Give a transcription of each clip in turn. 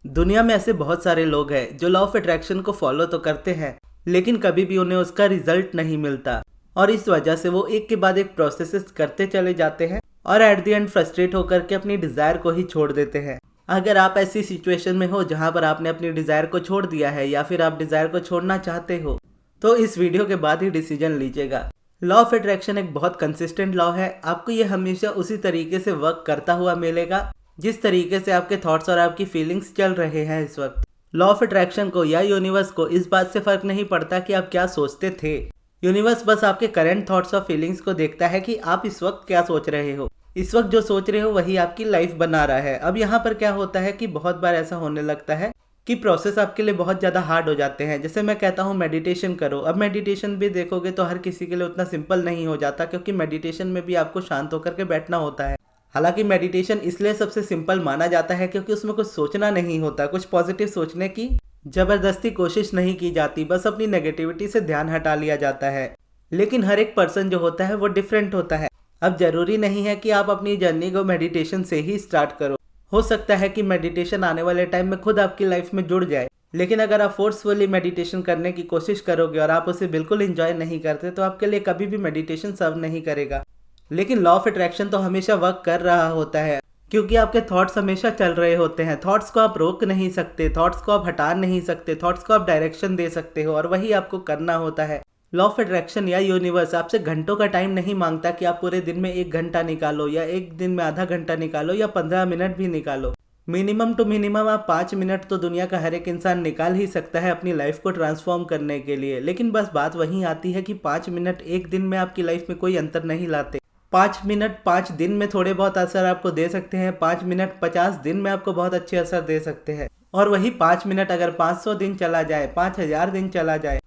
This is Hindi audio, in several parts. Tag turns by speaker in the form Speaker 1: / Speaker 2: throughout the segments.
Speaker 1: दुनिया में ऐसे बहुत सारे लोग हैं जो लॉ ऑफ अट्रैक्शन को फॉलो तो करते हैं, लेकिन कभी भी उन्हें उसका रिजल्ट नहीं मिलता और इस वजह से वो एक के बाद एक प्रोसेसेस करते चले जाते हैं और एट द एंड फ्रस्ट्रेट होकर के अपनी डिजायर को ही छोड़ देते हैं। अगर आप ऐसी सिचुएशन में हो जहां पर आपने अपनी डिजायर को छोड़ दिया है या फिर आप डिजायर को छोड़ना चाहते हो, तो इस वीडियो के बाद ही डिसीजन लीजिएगा। लॉ ऑफ अट्रैक्शन एक बहुत कंसिस्टेंट लॉ है। आपको ये हमेशा उसी तरीके से वर्क करता हुआ मिलेगा जिस तरीके से आपके थॉट्स और आपकी फीलिंग्स चल रहे हैं इस वक्त। लॉ ऑफ अट्रैक्शन को या यूनिवर्स को इस बात से फर्क नहीं पड़ता कि आप क्या सोचते थे। यूनिवर्स बस आपके करंट थॉट्स और फीलिंग्स को देखता है कि आप इस वक्त क्या सोच रहे हो। इस वक्त जो सोच रहे हो वही आपकी लाइफ बना रहा है। अब यहाँ पर क्या होता है कि बहुत बार ऐसा होने लगता है कि प्रोसेस आपके लिए बहुत ज़्यादा हार्ड हो जाते हैं। जैसे मैं कहता हूँ मेडिटेशन करो, अब मेडिटेशन भी देखोगे तो हर किसी के लिए उतना सिंपल नहीं हो जाता, क्योंकि मेडिटेशन में भी आपको शांत होकर के बैठना होता है। हालांकि मेडिटेशन इसलिए सबसे सिंपल माना जाता है क्योंकि उसमें कुछ सोचना नहीं होता, कुछ पॉजिटिव सोचने की जबरदस्ती कोशिश नहीं की जाती, बस अपनी नेगेटिविटी से ध्यान हटा लिया जाता है। लेकिन हर एक पर्सन जो होता है वो डिफरेंट होता है। अब जरूरी नहीं है कि आप अपनी जर्नी को मेडिटेशन से ही स्टार्ट करो। हो सकता है कि मेडिटेशन आने वाले टाइम में खुद आपकी लाइफ में जुड़ जाए, लेकिन अगर आप फोर्सफुली मेडिटेशन करने की कोशिश करोगे और आप उसे बिल्कुल एंजॉय नहीं करते तो आपके लिए कभी भी मेडिटेशन सर्व नहीं करेगा। लेकिन लॉ ऑफ अट्रैक्शन तो हमेशा वर्क कर रहा होता है, क्योंकि आपके थॉट्स हमेशा चल रहे होते हैं। थॉट्स को आप रोक नहीं सकते, थॉट्स को आप हटा नहीं सकते, थॉट्स को आप डायरेक्शन दे सकते हो और वही आपको करना होता है। लॉ ऑफ अट्रैक्शन या यूनिवर्स आपसे घंटों का टाइम नहीं मांगता कि आप पूरे दिन में 1 घंटा निकालो या एक दिन में आधा घंटा निकालो या 15 मिनट भी निकालो। मिनिमम टू मिनिमम आप 5 मिनट तो दुनिया का हर एक इंसान निकाल ही सकता है अपनी लाइफ को ट्रांसफॉर्म करने के लिए। लेकिन बस बात वहीं आती है कि 5 मिनट एक दिन में आपकी लाइफ में कोई अंतर नहीं लाते। 5 मिनट 5 दिन में थोड़े बहुत असर आपको दे सकते हैं, 5 मिनट 50 दिन में आपको बहुत अच्छे असर दे सकते हैं। और वही 5 मिनट अगर 500 दिन चला जाए, 5000 दिन चला जाए,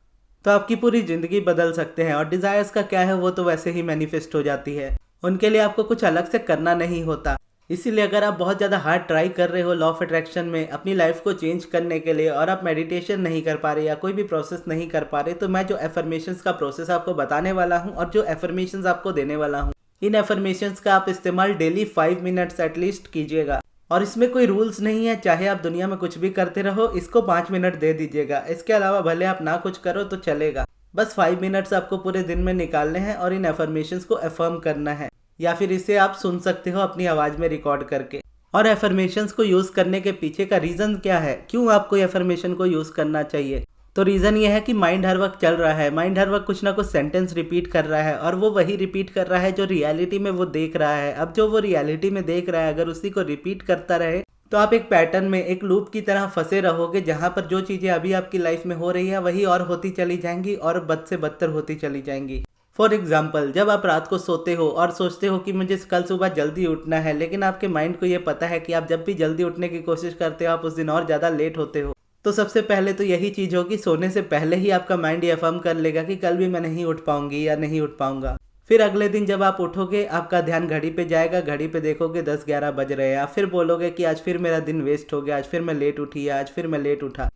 Speaker 1: तो आपकी पूरी जिंदगी बदल सकते हैं। और डिजायर्स का क्या है, वो तो वैसे ही मैनिफेस्ट हो जाती है, उनके लिए आपको कुछ अलग से करना नहीं होता। इसीलिए अगर आप बहुत ज़्यादा हार्ड ट्राई कर रहे हो लॉ ऑफ अट्रैक्शन में अपनी लाइफ को चेंज करने के लिए और आप मेडिटेशन नहीं कर पा रहे या कोई भी प्रोसेस नहीं कर पा रहे, तो मैं जो एफर्मेशंस का प्रोसेस आपको बताने वाला हूँ और जो एफर्मेशंस आपको देने वाला हूँ, इन एफर्मेशंस का आप इस्तेमाल डेली 5 मिनट्स एटलीस्ट कीजिएगा। और इसमें कोई रूल्स नहीं है, चाहे आप दुनिया में कुछ भी करते रहो, इसको 5 मिनट दे दीजिएगा। इसके अलावा भले आप ना कुछ करो तो चलेगा, बस 5 मिनट्स आपको पूरे दिन में निकालने हैं और इन एफर्मेशंस को अफर्म करना है, या फिर इसे आप सुन सकते हो अपनी आवाज़ में रिकॉर्ड करके। और एफर्मेशंस को यूज़ करने के पीछे का रीज़न क्या है, क्यों आपको एफर्मेशन को यूज़ करना चाहिए, तो रीज़न ये है कि माइंड हर वक्त चल रहा है, माइंड हर वक्त कुछ ना कुछ सेंटेंस रिपीट कर रहा है और वो वही रिपीट कर रहा है जो रियलिटी में वो देख रहा है। अब जो वो रियलिटी में देख रहा है अगर उसी को रिपीट करता रहे तो आप एक पैटर्न में, एक लूप की तरह फंसे रहोगे, जहाँ पर जो चीज़ें अभी आपकी लाइफ में हो रही है वही और होती चली जाएंगी और बद से बदतर होती चली जाएंगी। फॉर एग्जाम्पल, जब आप रात को सोते हो और सोचते हो कि मुझे कल सुबह जल्दी उठना है, लेकिन आपके माइंड को ये पता है कि आप जब भी जल्दी उठने की कोशिश करते हो आप उस दिन और ज़्यादा लेट होते हो, तो सबसे पहले तो यही चीज़ होगी, सोने से पहले ही आपका माइंड ये अफर्म कर लेगा कि कल भी मैं नहीं उठ पाऊंगी या नहीं उठ पाऊंगा। फिर अगले दिन जब आप उठोगे आपका ध्यान घड़ी पे जाएगा, घड़ी पे देखोगे 10-11 बज रहे हैं, आप फिर बोलोगे कि आज फिर मेरा दिन वेस्ट हो गया, आज फिर मैं लेट उठी या आज फिर मैं लेट उठा।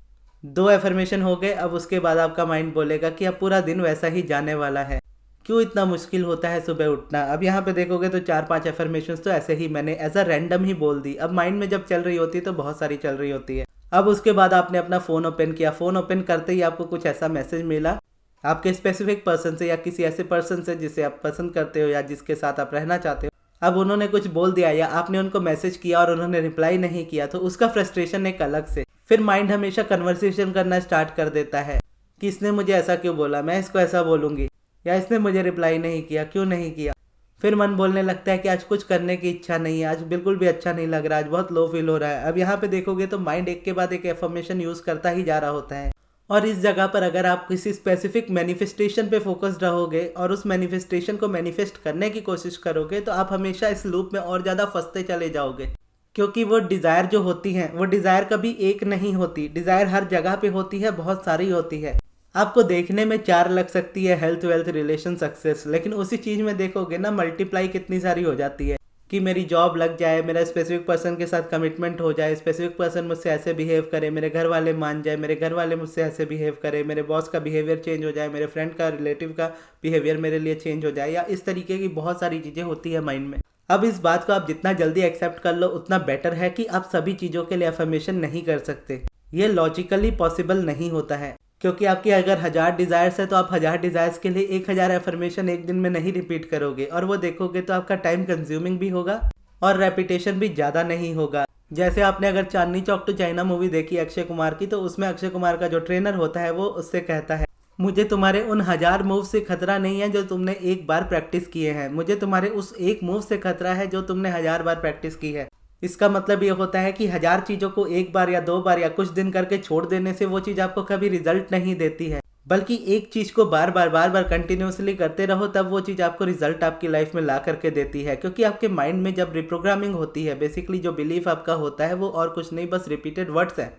Speaker 1: 2 एफर्मेशन हो गए। अब उसके बाद आपका माइंड बोलेगा कि अब पूरा दिन वैसा ही जाने वाला है, क्यों इतना मुश्किल होता है सुबह उठना। अब यहाँ पे देखोगे तो 4-5 एफर्मेशंस तो ऐसे ही मैंने एज अ रैंडम ही बोल दी। अब माइंड में जब चल रही होती है तो बहुत सारी चल रही होती है। अब उसके बाद आपने अपना फ़ोन ओपन किया, फ़ोन ओपन करते ही आपको कुछ ऐसा मैसेज मिला आपके स्पेसिफिक पर्सन से या किसी ऐसे पर्सन से जिसे आप पसंद करते हो या जिसके साथ आप रहना चाहते हो। अब उन्होंने कुछ बोल दिया या आपने उनको मैसेज किया और उन्होंने रिप्लाई नहीं किया, तो उसका फ्रस्ट्रेशन एक अलग से। फिर माइंड हमेशा कन्वर्सेशन करना स्टार्ट कर देता है कि इसने मुझे ऐसा क्यों बोला, मैं इसको ऐसा बोलूँगी, या इसने मुझे रिप्लाई नहीं किया, क्यों नहीं किया। फिर मन बोलने लगता है कि आज कुछ करने की इच्छा नहीं है, आज बिल्कुल भी अच्छा नहीं लग रहा, आज बहुत लो फील हो रहा है। अब यहाँ पे देखोगे तो माइंड एक के बाद एक एफर्मेशन यूज़ करता ही जा रहा होता है। और इस जगह पर अगर आप किसी स्पेसिफिक मैनिफेस्टेशन पे फोकस्ड रहोगे और उस मैनिफेस्टेशन को मैनिफेस्ट करने की कोशिश करोगे, तो आप हमेशा इस लूप में और ज़्यादा फंसते चले जाओगे। क्योंकि वो डिज़ायर जो होती हैं, वो डिज़ायर कभी एक नहीं होती, डिज़ायर हर जगह पे होती है, बहुत सारी होती है। आपको देखने में 4 लग सकती है, हेल्थ वेल्थ रिलेशन सक्सेस, लेकिन उसी चीज़ में देखोगे ना मल्टीप्लाई कितनी सारी हो जाती है कि मेरी जॉब लग जाए, मेरा स्पेसिफिक पर्सन के साथ कमिटमेंट हो जाए, स्पेसिफिक पर्सन मुझसे ऐसे बिहेव करे, मेरे घर वाले मान जाए, मेरे घर वाले मुझसे ऐसे बिहेव करे, मेरे बॉस का बिहेवियर चेंज हो जाए, मेरे फ्रेंड का, रिलेटिव का बिहेवियर मेरे लिए चेंज हो जाए, या इस तरीके की बहुत सारी चीज़ें होती है माइंड में। अब इस बात को आप जितना जल्दी एक्सेप्ट कर लो उतना बेटर है कि आप सभी चीज़ों के लिए अफर्मेशन नहीं कर सकते। ये लॉजिकली पॉसिबल नहीं होता है, क्योंकि आपकी अगर 1000 डिज़ायर्स है तो आप 1000 डिज़ायर्स के लिए 1000 अफर्मेशन एक दिन में नहीं रिपीट करोगे, और वो देखोगे तो आपका टाइम कंज्यूमिंग भी होगा और रेपिटेशन भी ज़्यादा नहीं होगा। जैसे आपने अगर Chandni Chowk to China movie देखी अक्षय कुमार की, तो उसमें अक्षय कुमार का जो ट्रेनर होता है वो उससे कहता है, मुझे तुम्हारे उन 1000 मूव से खतरा नहीं है जो तुमने एक बार प्रैक्टिस किए हैं, मुझे तुम्हारे उस एक मूव से खतरा है जो तुमने 1000 बार प्रैक्टिस की है। इसका मतलब ये होता है कि 1000 चीज़ों को एक बार या 2 बार या कुछ दिन करके छोड़ देने से वो चीज़ आपको कभी रिजल्ट नहीं देती है, बल्कि एक चीज़ को बार बार कंटिन्यूसली करते रहो, तब वो चीज़ आपको रिजल्ट आपकी लाइफ में ला करके देती है। क्योंकि आपके माइंड में जब रिप्रोग्रामिंग होती है, बेसिकली जो बिलीफ आपका होता है वो और कुछ नहीं, बस रिपीटेड वर्ड्स है।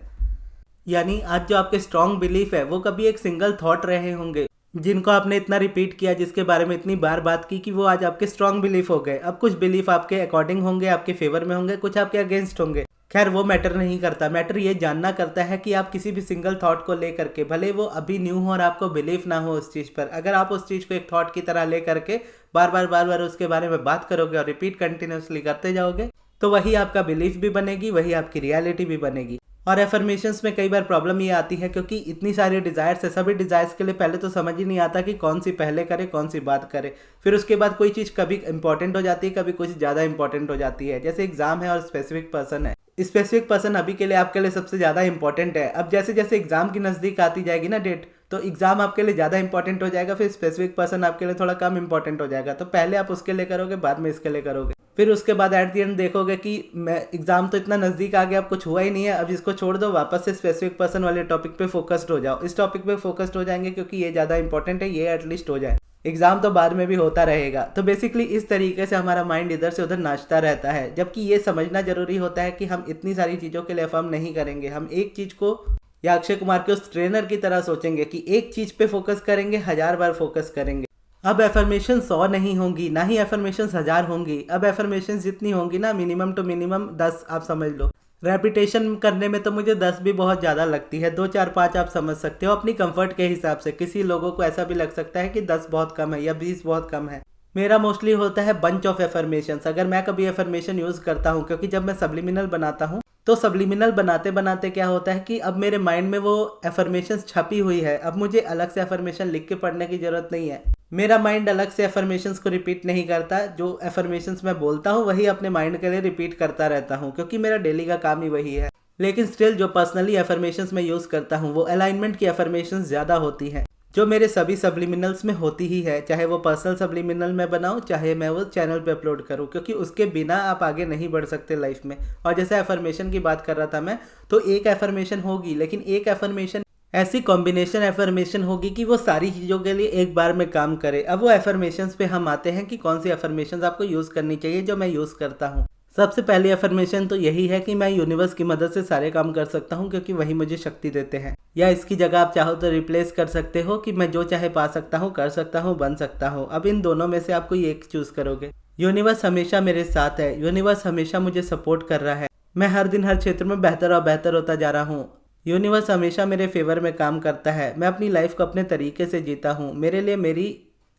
Speaker 1: यानी आज जो आपके स्ट्रॉन्ग बिलीफ है वो कभी एक सिंगल थॉट रहे होंगे जिनको आपने इतना रिपीट किया, जिसके बारे में इतनी बार बात की कि वो आज आपके स्ट्रॉन्ग बिलीफ हो गए। अब कुछ बिलीफ आपके अकॉर्डिंग होंगे, आपके फेवर में होंगे, कुछ आपके अगेंस्ट होंगे। खैर वो मैटर नहीं करता, मैटर ये जानना करता है कि आप किसी भी सिंगल थॉट को लेकर के, भले वो अभी न्यू हो और आपको बिलीफ ना हो उस चीज़ पर, अगर आप उस चीज़ को एक थॉट की तरह ले करके बार बार उसके बारे में बात करोगे और रिपीट कंटिन्यूसली करते जाओगे, तो वही आपका बिलीफ भी बनेगी, वही आपकी रियलिटी भी बनेगी। और एफर्मेशंस में कई बार प्रॉब्लम ये आती है, क्योंकि इतनी सारी डिज़ायर्स है, सभी डिज़ायर्स के लिए पहले तो समझ ही नहीं आता कि कौन सी पहले करे, कौन सी बात करे। फिर उसके बाद कोई चीज़ कभी इंपॉर्टेंट हो जाती है, कभी कुछ ज़्यादा इंपॉर्टेंट हो जाती है। जैसे एग्जाम है और स्पेसिफिक पर्सन है, स्पेसिफिक पर्सन अभी के लिए आपके लिए सबसे ज़्यादा इंपॉर्टेंट है। अब जैसे जैसे एग्जाम की नज़दीक आती जाएगी ना डेट, तो एग्जाम आपके लिए ज़्यादा इंपॉर्टेंट हो जाएगा, फिर स्पेसिफिक पर्सन आपके लिए थोड़ा कम इंपॉर्टेंट हो जाएगा। तो पहले आप उसके लिए करोगे, बाद में इसके लिए करोगे, फिर उसके बाद एट द एंड देखोगे कि मैं एग्जाम तो इतना नज़दीक आ गया, अब कुछ हुआ ही नहीं है, अब इसको छोड़ दो, वापस से स्पेसिफिक पर्सन वाले टॉपिक पे फोकस्ड हो जाओ। इस टॉपिक पे फोकस्ड हो जाएंगे क्योंकि ये ज़्यादा इंपॉर्टेंट है, ये एटलीस्ट हो जाए, एग्जाम तो बाद में भी होता रहेगा। तो बेसिकली इस तरीके से हमारा माइंड इधर से उधर नाचता रहता है, जबकि ये समझना जरूरी होता है कि हम इतनी सारी चीज़ों के लिए अफर्म नहीं करेंगे। हम एक चीज़ को, या अक्षय कुमार के उस ट्रेनर की तरह सोचेंगे कि एक चीज़ पे फोकस करेंगे, 1000 बार फोकस करेंगे। अब एफर्मेशन 100 नहीं होंगी, ना ही एफर्मेशन 1000 होंगी। अब एफर्मेशन जितनी होंगी ना, मिनिमम टू मिनिमम 10 आप समझ लो। रेपिटेशन करने में तो मुझे 10 भी बहुत ज़्यादा लगती है, 2 4 5 आप समझ सकते हो अपनी कंफर्ट के हिसाब से। किसी लोगों को ऐसा भी लग सकता है कि 10 बहुत कम है या 20 बहुत कम है। मेरा मोस्टली होता है बंच ऑफ एफर्मेशंस। अगर मैं कभी एफर्मेशन यूज़ करता हूँ, क्योंकि जब मैं सब्लिमिनल बनाता हूँ तो सब्लिमिनल बनाते बनाते क्या होता है कि अब मेरे माइंड में वो एफर्मेशंस छपी हुई है, अब मुझे अलग से एफर्मेशन लिख के पढ़ने की ज़रूरत नहीं है। मेरा माइंड अलग से एफर्मेशंस को रिपीट नहीं करता, जो एफर्मेशंस मैं बोलता हूँ वही अपने माइंड के लिए रिपीट करता रहता हूँ, क्योंकि मेरा डेली का काम ही वही है। लेकिन स्टिल जो पर्सनली एफर्मेशंस मैं यूज़ करता हूँ वो अलाइनमेंट की एफर्मेशंस ज़्यादा होती हैं, जो मेरे सभी सब्लिमिनल्स में होती ही है, चाहे वो पर्सनल सब्लिमिनल में बनाऊँ, चाहे मैं वो चैनल पे अपलोड करूँ, क्योंकि उसके बिना आप आगे नहीं बढ़ सकते लाइफ में। और जैसे एफर्मेशन की बात कर रहा था मैं, तो एक एफर्मेशन होगी, लेकिन एक एफर्मेशन ऐसी कॉम्बिनेशन एफर्मेशन होगी कि वो सारी चीज़ों के लिए एक बार में काम करे। अब वो एफर्मेशंस पे हम आते हैं कि कौन सी एफर्मेशंस आपको यूज़ करनी चाहिए, जो मैं यूज़ करता हूँ। सबसे पहली एफर्मेशन तो यही है कि मैं यूनिवर्स की मदद से सारे काम कर सकता हूँ, क्योंकि वही मुझे शक्ति देते हैं। या इसकी जगह आप चाहो तो रिप्लेस कर सकते हो कि मैं जो चाहे पा सकता हूँ, कर सकता हूँ, बन सकता हूँ। अब इन दोनों में से आपको एक चूज़ करोगे। यूनिवर्स हमेशा मेरे साथ है, यूनिवर्स हमेशा मुझे सपोर्ट कर रहा है, मैं हर दिन हर क्षेत्र में बेहतर और बेहतर होता जा रहा हूँ। यूनिवर्स हमेशा मेरे फेवर में काम करता है, मैं अपनी लाइफ को अपने तरीके से जीता हूँ, मेरे लिए मेरी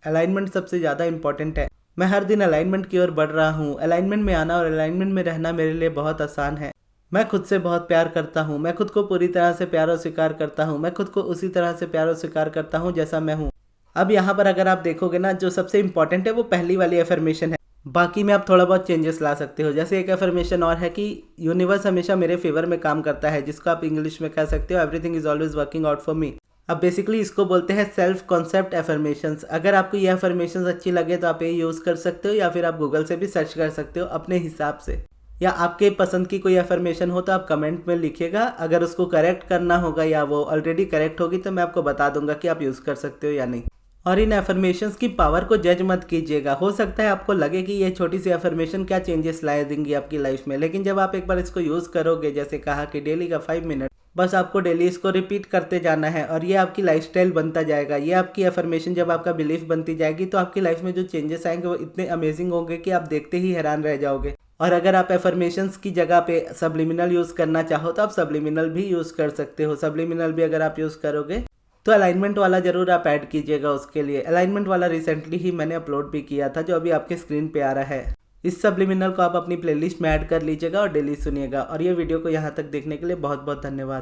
Speaker 1: अलाइनमेंट सबसे ज़्यादा इंपॉर्टेंट है, मैं हर दिन अलाइनमेंट की ओर बढ़ रहा हूँ। अलाइनमेंट में आना और अलाइनमेंट में रहना मेरे लिए बहुत आसान है। मैं खुद से बहुत प्यार करता हूँ, मैं खुद को पूरी तरह से प्यार और स्वीकार करता हूँ, मैं खुद को उसी तरह से प्यार और स्वीकार करता हूँ जैसा मैं हूँ। अब यहाँ पर अगर आप देखोगे ना, जो सबसे इंपॉर्टेंट है वो पहली वाली एफर्मेशन है, बाकी में आप थोड़ा बहुत चेंजेस ला सकते हो। जैसे एक एफर्मेशन और है कि यूनिवर्स हमेशा मेरे फेवर में काम करता है, जिसको आप इंग्लिश में कह सकते हो everything is always working out for me. अब बेसिकली इसको बोलते हैं सेल्फ कॉन्सेप्ट एफर्मेशंस। अगर आपको ये एफर्मेशंस अच्छी लगे तो आप ये यूज़ कर सकते हो, या फिर आप गूगल से भी सर्च कर सकते हो अपने हिसाब से, या आपके पसंद की कोई एफर्मेशन हो तो आप कमेंट में लिखिएगा। अगर उसको करेक्ट करना होगा या वो ऑलरेडी करेक्ट होगी तो मैं आपको बता दूंगा कि आप यूज़ कर सकते हो या नहीं। और इन एफर्मेशंस की पावर को जज मत कीजिएगा। हो सकता है आपको लगे कि ये छोटी सी एफर्मेशन क्या चेंजेस लाए देंगी आपकी लाइफ में, लेकिन जब आप एक बार इसको यूज़ करोगे, जैसे कहा कि डेली का 5 मिनट, बस आपको डेली इसको रिपीट करते जाना है और ये आपकी लाइफस्टाइल बनता जाएगा। ये आपकी एफर्मेशन जब आपका बिलीफ बनती जाएगी तो आपकी लाइफ में जो चेंजेस आएंगे वो इतने अमेजिंग होंगे कि आप देखते ही हैरान रह जाओगे। और अगर आप एफर्मेशंस की जगह पे सब्लिमिनल यूज़ करना चाहो तो आप सब्लिमिनल भी यूज़ कर सकते हो। सब्लिमिनल भी अगर आप यूज़ करोगे तो अलाइनमेंट वाला जरूर आप ऐड कीजिएगा उसके लिए। अलाइनमेंट वाला रिसेंटली ही मैंने अपलोड भी किया था, जो अभी आपके स्क्रीन पे आ रहा है। इस सब्लिमिनल को आप अपनी प्लेलिस्ट में ऐड कर लीजिएगा और डेली सुनिएगा। और ये वीडियो को यहाँ तक देखने के लिए बहुत बहुत धन्यवाद।